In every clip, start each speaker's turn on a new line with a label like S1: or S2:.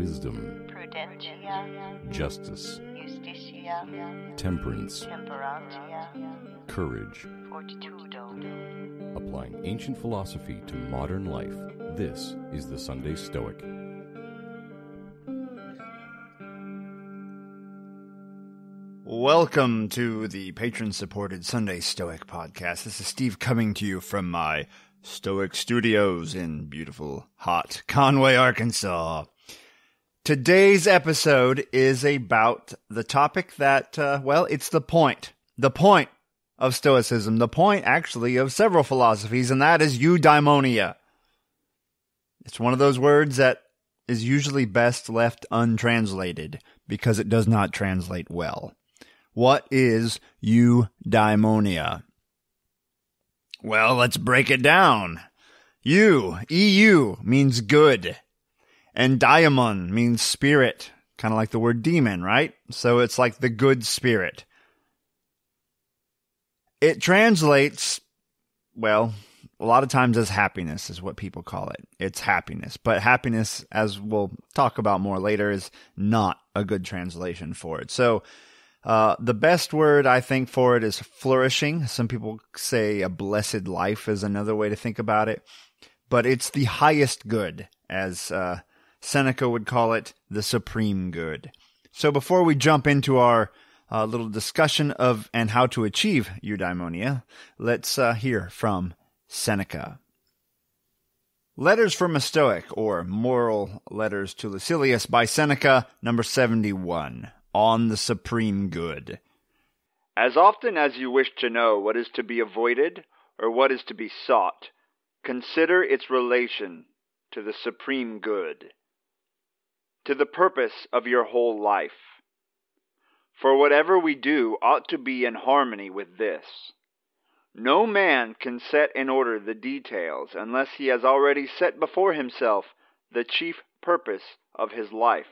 S1: wisdom,
S2: prudentia,
S1: justice,
S2: justitia,
S1: temperance,
S2: temperantia,
S1: courage.
S2: fortitudo.
S1: Applying ancient philosophy to modern life, this is the Sunday Stoic.
S3: Welcome to the patron-supported Sunday Stoic podcast. This is Steve coming to you from my Stoic studios in beautiful, hot Conway, Arkansas. Today's episode is about the topic that, it's the point. The point of Stoicism. The point, actually, of several philosophies, and that is Eudaimonia. It's one of those words that is usually best left untranslated because it does not translate well. What is Eudaimonia? Well, let's break it down. EU, means good. And daimon means spirit. Kind of like the word demon, right? So it's like the good spirit. It translates, well, a lot of times as happiness is what people call it. It's happiness. But happiness, as we'll talk about more later, is not a good translation for it. So the best word I think for it is flourishing. Some people say a blessed life is another way to think about it. But it's the highest good, as Seneca would call it, the supreme good. So before we jump into our little discussion of and how to achieve eudaimonia, let's hear from Seneca. Letters from a Stoic, or Moral Letters to Lucilius by Seneca, number 71. On the supreme good. As often as you wish to know what is to be avoided or what is to be sought, consider its relation to the supreme good, to the purpose of your whole life. For whatever we do ought to be in harmony with this. No man can set in order the details unless he has already set before himself the chief purpose of his life.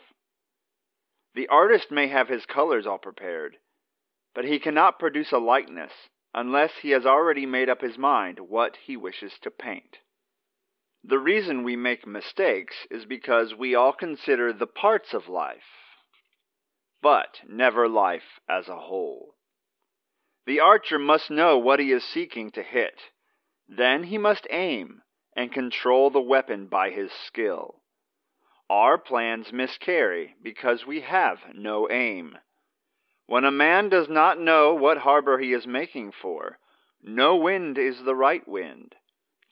S3: The artist may have his colors all prepared, but he cannot produce a likeness unless he has already made up his mind what he wishes to paint. The reason we make mistakes is because we all consider the parts of life, but never life as a whole. The archer must know what he is seeking to hit. Then he must aim and control the weapon by his skill. Our plans miscarry because we have no aim. When a man does not know what harbor he is making for, no wind is the right wind.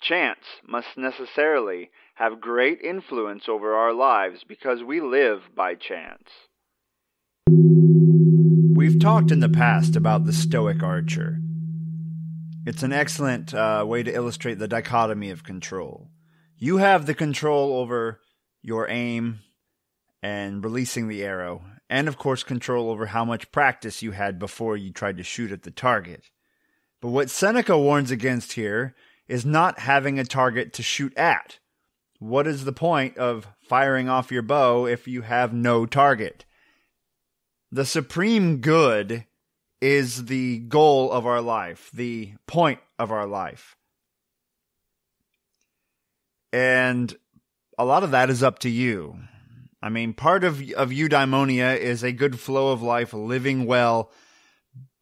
S3: Chance must necessarily have great influence over our lives because we live by chance. We've talked in the past about the Stoic Archer. It's an excellent way to illustrate the dichotomy of control. You have the control over your aim and releasing the arrow, and of course control over how much practice you had before you tried to shoot at the target. But what Seneca warns against here is not having a target to shoot at. What is the point of firing off your bow if you have no target? The supreme good is the goal of our life, the point of our life. And a lot of that is up to you. I mean, part of eudaimonia is a good flow of life, living well,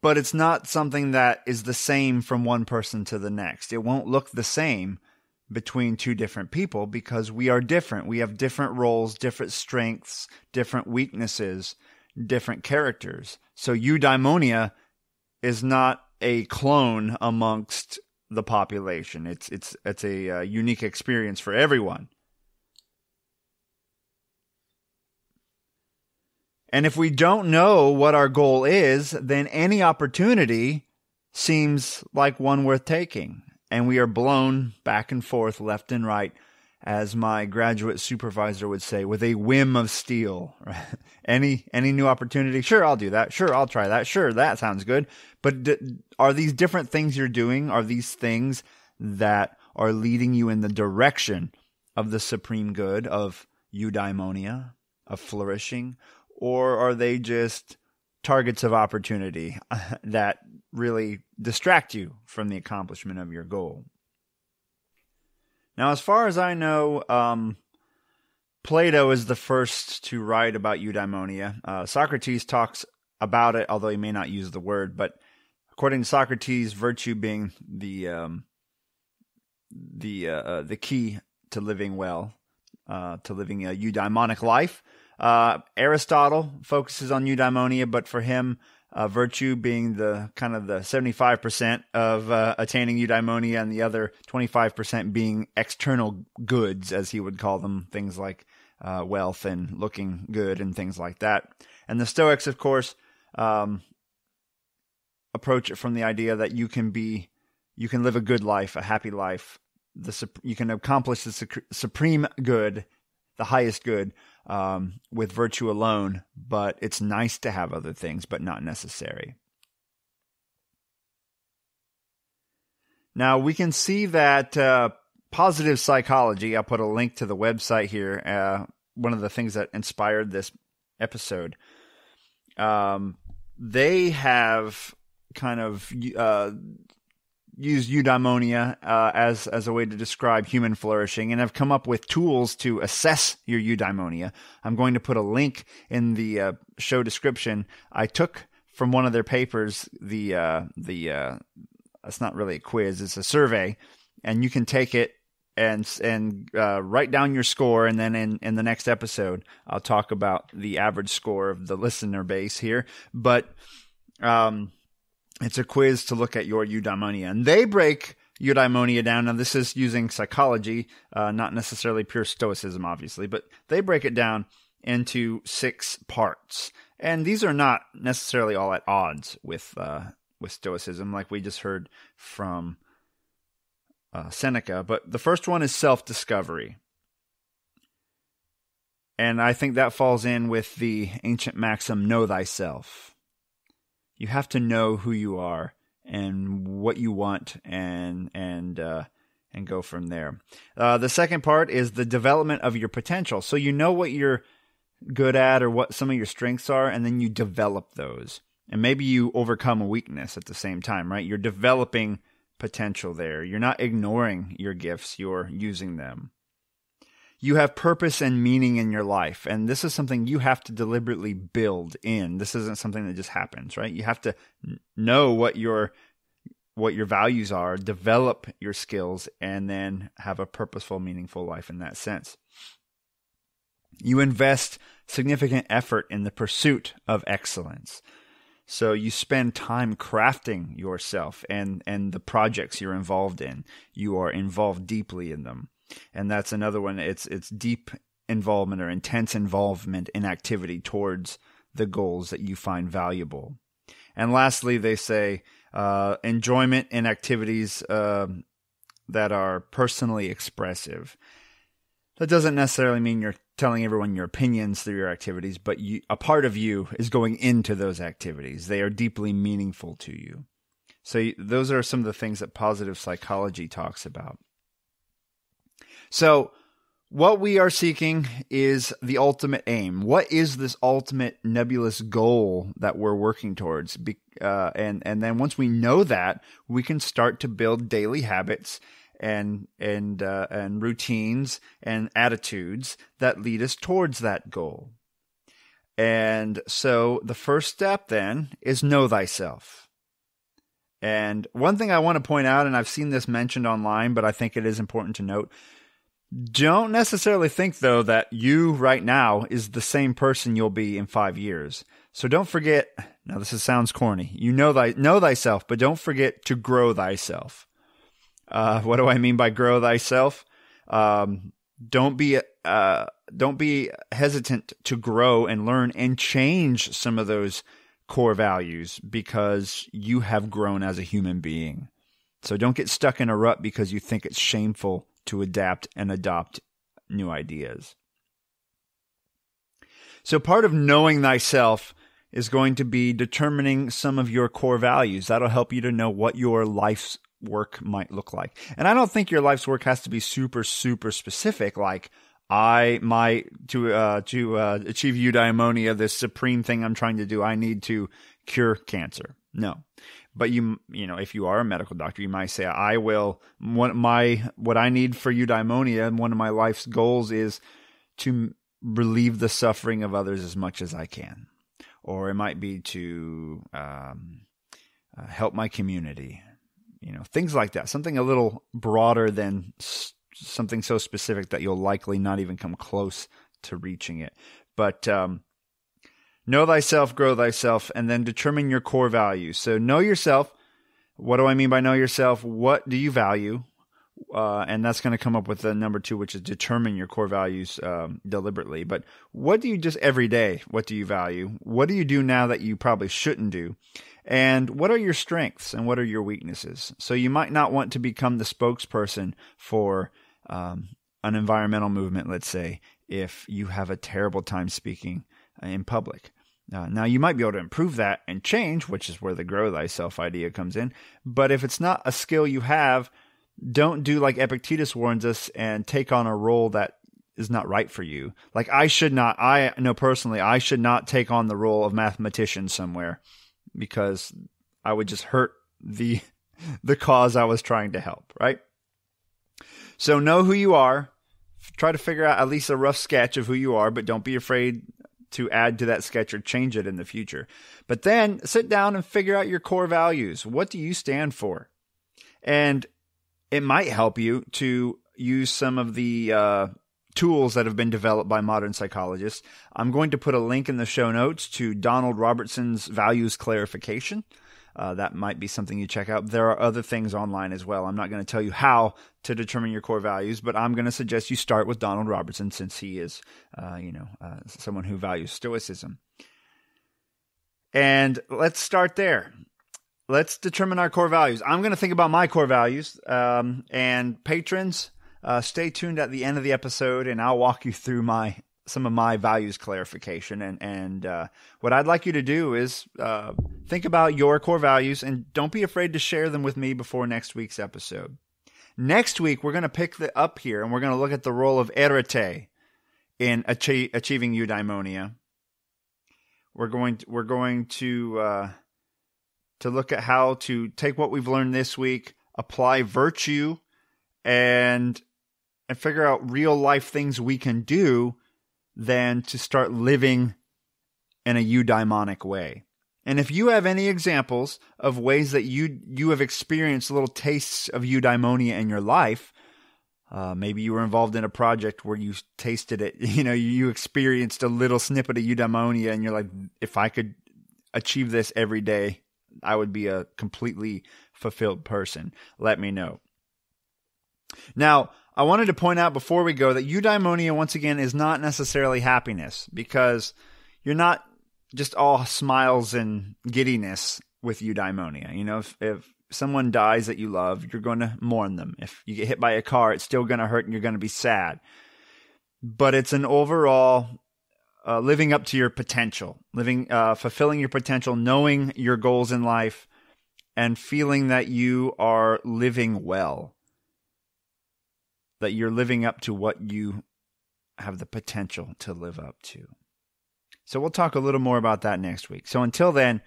S3: but it's not something that is the same from one person to the next. It won't look the same between two different people because we are different. We have different roles, different strengths, different weaknesses, different characters. So eudaimonia is not a clone amongst the population. It's a unique experience for everyone. And if we don't know what our goal is, then any opportunity seems like one worth taking. And we are blown back and forth, left and right, as my graduate supervisor would say, with a whim of steel. Any new opportunity? Sure, I'll do that. Sure, I'll try that. Sure, that sounds good. But are these different things you're doing, are these things that are leading you in the direction of the supreme good, of eudaimonia, of flourishing? Or are they just targets of opportunity that really distract you from the accomplishment of your goal? Now, as far as I know, Plato is the first to write about eudaimonia. Socrates talks about it, although he may not use the word. But according to Socrates, virtue being the key to living well, to living a eudaimonic life. Aristotle focuses on eudaimonia, but for him, virtue being the kind of the 75% of attaining eudaimonia, and the other 25% being external goods, as he would call them, things like wealth and looking good and things like that. And the Stoics, of course, approach it from the idea that you can live a good life, a happy life. You can accomplish the supreme good, the highest good, with virtue alone, but it's nice to have other things, but not necessary. Now, we can see that positive psychology, I'll put a link to the website here, one of the things that inspired this episode, they have kind of use eudaimonia as a way to describe human flourishing, and have come up with tools to assess your eudaimonia. I'm going to put a link in the show description. I took from one of their papers it's not really a quiz, it's a survey, and you can take it and write down your score, and then in the next episode I'll talk about the average score of the listener base here. But it's a quiz to look at your eudaimonia. And they break eudaimonia down. Now, this is using psychology, not necessarily pure stoicism, obviously, but they break it down into 6 parts. And these are not necessarily all at odds with stoicism, like we just heard from Seneca. But the first one is self-discovery. And I think that falls in with the ancient maxim, know thyself. You have to know who you are and what you want, and go from there. The second part is the development of your potential. So you know what you're good at or what some of your strengths are, and then you develop those. And maybe you overcome a weakness at the same time, right? You're developing potential there. You're not ignoring your gifts, you're using them. You have purpose and meaning in your life, and this is something you have to deliberately build in. This isn't something that just happens, right? You have to know what your values are, develop your skills, and then have a purposeful, meaningful life in that sense. You invest significant effort in the pursuit of excellence. So you spend time crafting yourself and the projects you're involved in. You are involved deeply in them. And that's another one. It's deep involvement or intense involvement in activity towards the goals that you find valuable. And lastly, they say enjoyment in activities that are personally expressive. That doesn't necessarily mean you're telling everyone your opinions through your activities, but a part of you is going into those activities. They are deeply meaningful to you. So those are some of the things that positive psychology talks about. So what we are seeking is the ultimate aim. What is this ultimate nebulous goal that we're working towards? And then once we know that, we can start to build daily habits and routines and attitudes that lead us towards that goal. And so the first step then is know thyself. And one thing I want to point out, and I've seen this mentioned online, but I think it is important to note, don't necessarily think, though, that you right now is the same person you'll be in 5 years. So don't forget, now this sounds corny, you know thyself, but don't forget to grow thyself. What do I mean by grow thyself? Don't be hesitant to grow and learn and change some of those core values because you have grown as a human being. So don't get stuck in a rut because you think it's shameful to adapt and adopt new ideas. So part of knowing thyself is going to be determining some of your core values. That'll help you to know what your life's work might look like. And I don't think your life's work has to be super, super specific, like to achieve eudaimonia, this supreme thing I'm trying to do, I need to cure cancer. No. But you know, if you are a medical doctor, you might say, what I need for eudaimonia, and one of my life's goals is to relieve the suffering of others as much as I can. Or it might be to help my community. Things like that. Something a little broader than something so specific that you'll likely not even come close to reaching it. But know thyself, grow thyself, and then determine your core values. So know yourself. What do I mean by know yourself? What do you value? And that's going to come up with the number 2, which is determine your core values deliberately. But what do you just every day? What do you value? What do you do now that you probably shouldn't do? And what are your strengths and what are your weaknesses? So you might not want to become the spokesperson for an environmental movement, let's say, if you have a terrible time speaking in public. Now, you might be able to improve that and change, which is where the grow thyself idea comes in. But if it's not a skill you have, don't do like Epictetus warns us and take on a role that is not right for you. Like I know personally, I should not take on the role of mathematician somewhere because I would just hurt the cause I was trying to help, right? So know who you are. Try to figure out at least a rough sketch of who you are, but don't be afraid to add to that sketch or change it in the future. But then sit down and figure out your core values. What do you stand for? And it might help you to use some of the tools that have been developed by modern psychologists. I'm going to put a link in the show notes to Donald Robertson's Values Clarification. That might be something you check out. There are other things online as well. I'm not going to tell you how to determine your core values, but I'm going to suggest you start with Donald Robertson since he is, someone who values Stoicism. And let's start there. Let's determine our core values. I'm going to think about my core values. And patrons, stay tuned at the end of the episode, and I'll walk you through some of my values clarification. And what I'd like you to do is think about your core values, and don't be afraid to share them with me before next week's episode. Next week, we're going to pick up here, and we're going to look at the role of arete in achieving eudaimonia. We're going to look at how to take what we've learned this week, apply virtue, and figure out real life things we can do than to start living in a eudaimonic way. And if you have any examples of ways that you have experienced little tastes of eudaimonia in your life, maybe you were involved in a project where you tasted it, you experienced a little snippet of eudaimonia and you're like, if I could achieve this every day, I would be a completely fulfilled person. Let me know. Now, I wanted to point out before we go that eudaimonia, once again, is not necessarily happiness, because you're not just all smiles and giddiness with eudaimonia. If someone dies that you love, you're going to mourn them. If you get hit by a car, it's still going to hurt and you're going to be sad. But it's an overall living up to your potential, fulfilling your potential, knowing your goals in life, and feeling that you are living well. That you're living up to what you have the potential to live up to. So we'll talk a little more about that next week. So until then,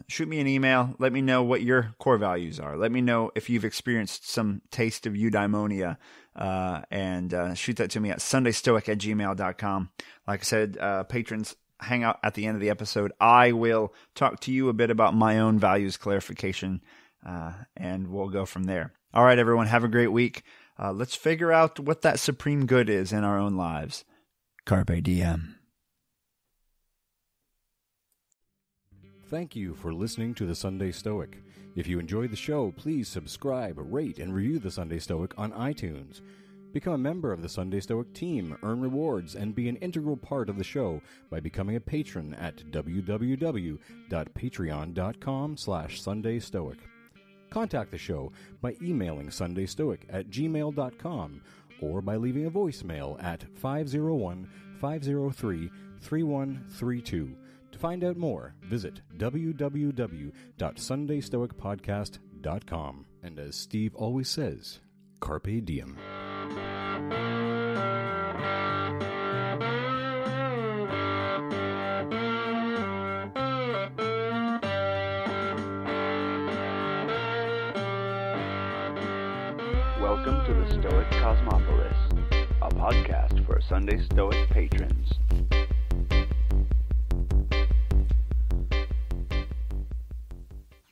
S3: shoot me an email. Let me know what your core values are. Let me know if you've experienced some taste of eudaimonia, and shoot that to me at sundaystoic@gmail.com. Like I said, patrons, hang out at the end of the episode. I will talk to you a bit about my own values clarification, and we'll go from there. All right, everyone, have a great week. Let's figure out what that supreme good is in our own lives. Carpe diem.
S1: Thank you for listening to The Sunday Stoic. If you enjoyed the show, please subscribe, rate, and review The Sunday Stoic on iTunes. Become a member of the Sunday Stoic team, earn rewards, and be an integral part of the show by becoming a patron at www.patreon.com/SundayStoic. Contact the show by emailing sundaystoic@gmail.com or by leaving a voicemail at 501-503-3132. To find out more, visit www.sundaystoicpodcast.com. And as Steve always says, Carpe diem.
S4: Welcome to the Stoic Cosmopolis, a podcast for Sunday Stoic patrons.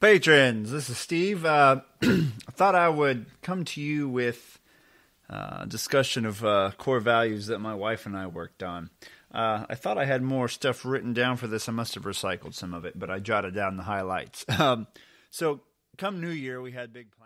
S3: Patrons, this is Steve. I thought I would come to you with a discussion of core values that my wife and I worked on. I thought I had more stuff written down for this. I must have recycled some of it, but I jotted down the highlights. So come New Year, we had big plans.